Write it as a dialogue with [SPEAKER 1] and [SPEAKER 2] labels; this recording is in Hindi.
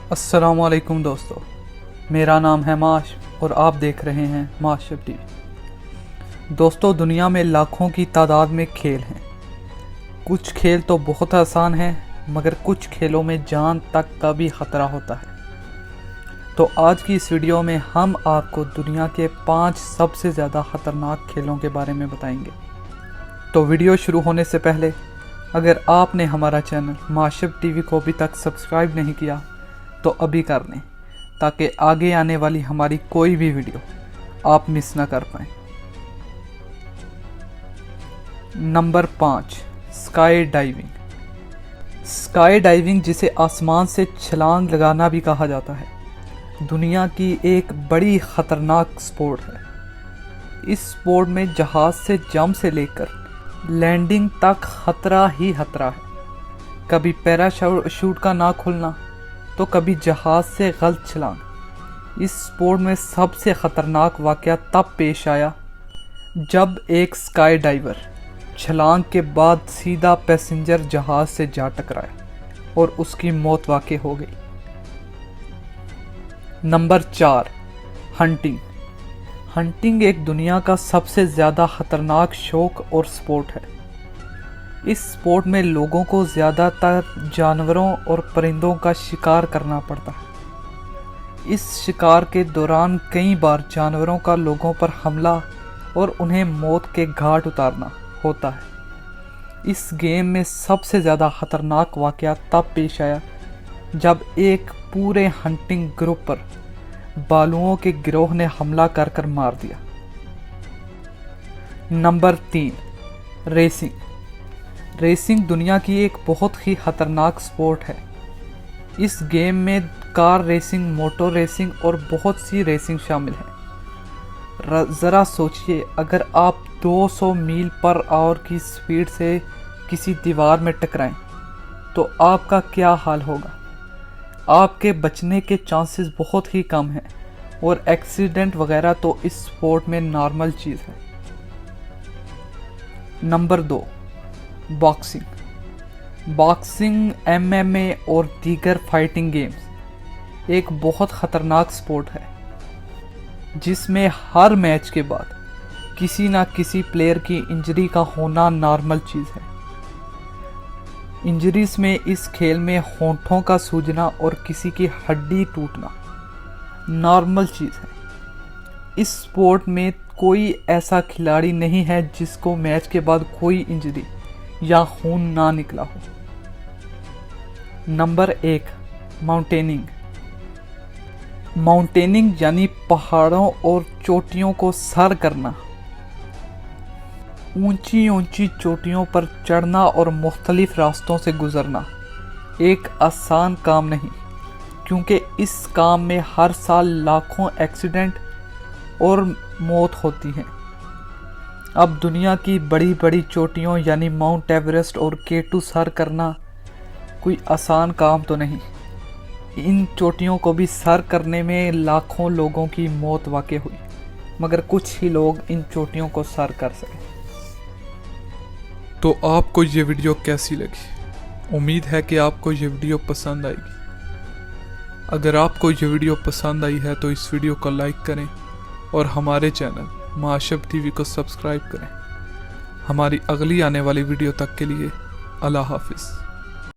[SPEAKER 1] अस्सलामुअलैकुम दोस्तों, मेरा नाम है माश और आप देख रहे हैं माशब टीवी। दोस्तों, दुनिया में लाखों की तादाद में खेल हैं। कुछ खेल तो बहुत आसान हैं, मगर कुछ खेलों में जान तक का भी ख़तरा होता है। तो आज की इस वीडियो में हम आपको दुनिया के 5 सबसे ज़्यादा ख़तरनाक खेलों के बारे में बताएंगे। तो वीडियो शुरू होने से पहले अगर आपने हमारा चैनल माशब टीवी को अभी तक सब्सक्राइब नहीं किया तो अभी कर लें, ताकि आगे आने वाली हमारी कोई भी वीडियो आप मिस ना कर पाएँ। Number 5, sky diving. Sky diving, जिसे आसमान से छलांग लगाना भी कहा जाता है, दुनिया की एक बड़ी ख़तरनाक स्पोर्ट है। इस स्पोर्ट में जहाज़ से जंप से लेकर लैंडिंग तक ख़तरा ही ख़तरा है। कभी पैराशूट का ना खुलना तो कभी जहाज़ से गलत छलांग। इस स्पोर्ट में सबसे ख़तरनाक वाक़या तब पेश आया जब एक स्काई डाइवर छलांग के बाद सीधा पैसेंजर जहाज़ से जा टकराया और उसकी मौत वाक़ई हो गई। Number 4, hunting. हंटिंग एक दुनिया का सबसे ज़्यादा ख़तरनाक शौक़ और स्पोर्ट है। इस स्पोर्ट में लोगों को ज़्यादातर जानवरों और परिंदों का शिकार करना पड़ता है। इस शिकार के दौरान कई बार जानवरों का लोगों पर हमला और उन्हें मौत के घाट उतारना होता है। इस गेम में सबसे ज़्यादा ख़तरनाक वाक़या तब पेश आया जब एक पूरे हंटिंग ग्रुप पर भालुओं के गिरोह ने हमला कर मार दिया। Number 3, racing. रेसिंग दुनिया की एक बहुत ही ख़तरनाक स्पोर्ट है। इस गेम में कार रेसिंग, मोटर रेसिंग और बहुत सी रेसिंग शामिल है। ज़रा सोचिए, अगर आप 200 मील पर आवर की स्पीड से किसी दीवार में टकराएं तो आपका क्या हाल होगा। आपके बचने के चांसेस बहुत ही कम हैं और एक्सीडेंट वगैरह तो इस स्पोर्ट में नॉर्मल चीज़ है। Number 2, boxing. बॉक्सिंग MMA और दीगर फाइटिंग गेम्स एक बहुत ख़तरनाक स्पोर्ट है, जिसमें हर मैच के बाद किसी ना किसी प्लेयर की इंजरी का होना नॉर्मल चीज़ है। इंजरीज में इस खेल में होंठों का सूजना और किसी की हड्डी टूटना नॉर्मल चीज़ है। इस स्पोर्ट में कोई ऐसा खिलाड़ी नहीं है जिसको मैच के बाद कोई इंजरी या खून ना निकला हो। Number 1, mountaineering. माउंटेनिंग यानी पहाड़ों और चोटियों को सर करना। ऊंची ऊंची चोटियों पर चढ़ना और मुख्तलिफ रास्तों से गुजरना एक आसान काम नहीं, क्योंकि इस काम में हर साल लाखों एक्सीडेंट और मौत होती हैं। अब दुनिया की बड़ी बड़ी चोटियों यानी माउंट एवरेस्ट और K2 सर करना कोई आसान काम तो नहीं। इन चोटियों को भी सर करने में लाखों लोगों की मौत वाक़ई हुई, मगर कुछ ही लोग इन चोटियों को सर कर सके।
[SPEAKER 2] तो आपको ये वीडियो कैसी लगी? उम्मीद है कि आपको ये वीडियो पसंद आएगी। अगर आपको ये वीडियो पसंद आई है तो इस वीडियो को लाइक करें और हमारे चैनल माशब टीवी को सब्सक्राइब करें। हमारी अगली आने वाली वीडियो तक के लिए अल्लाह हाफिज़।